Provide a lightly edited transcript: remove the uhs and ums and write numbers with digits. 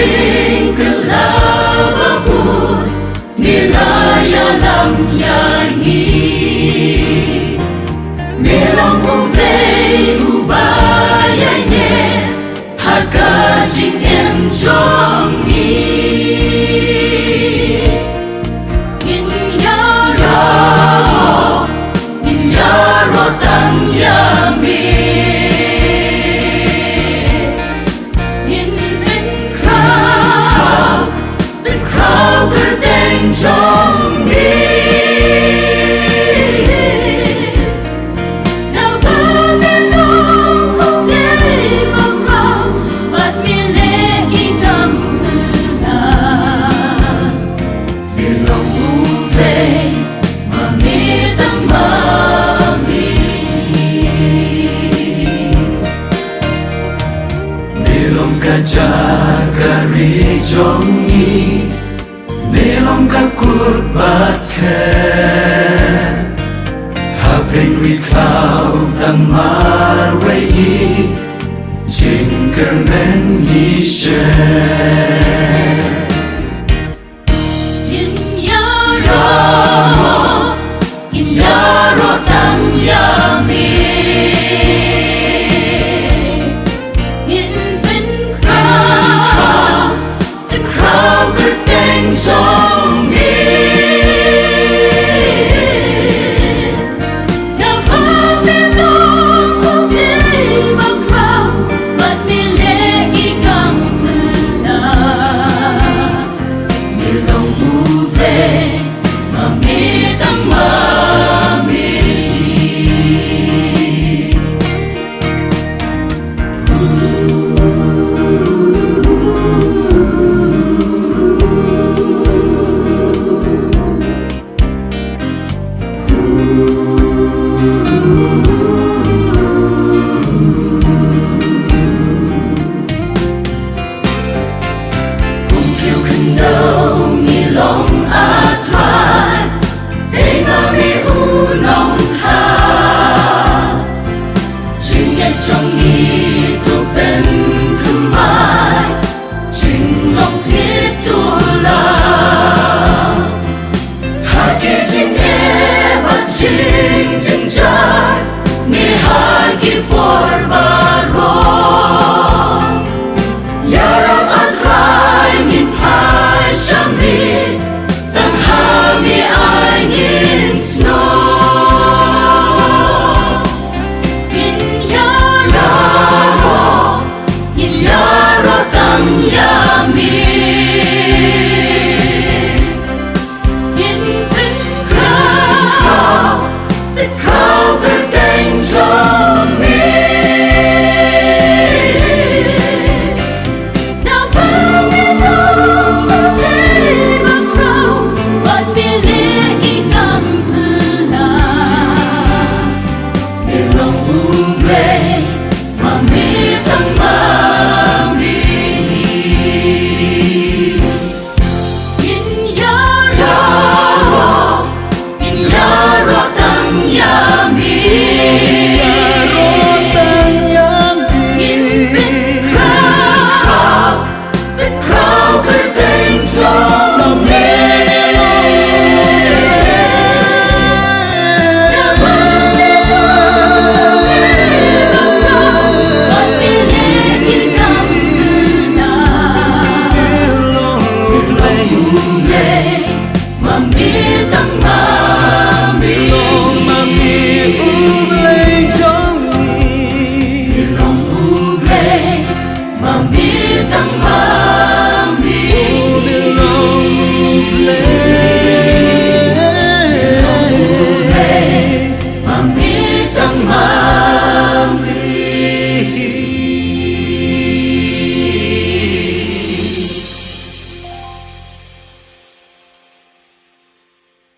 Tingkelababut nilaya lam yangi Long U Blei ubayanya haka Jingiaseng Yaro tang yamiเป็นคราวกระเด้งจงมีเราเบื่อแม่ลงคงได้มาเราบัดมีเล็กอีกกำมือลามีลงU Bleiมามีตั้งมามีลงกระจากระรีจงNelong kakut basket Hapeng wit klau tang marwei Jingker men yishe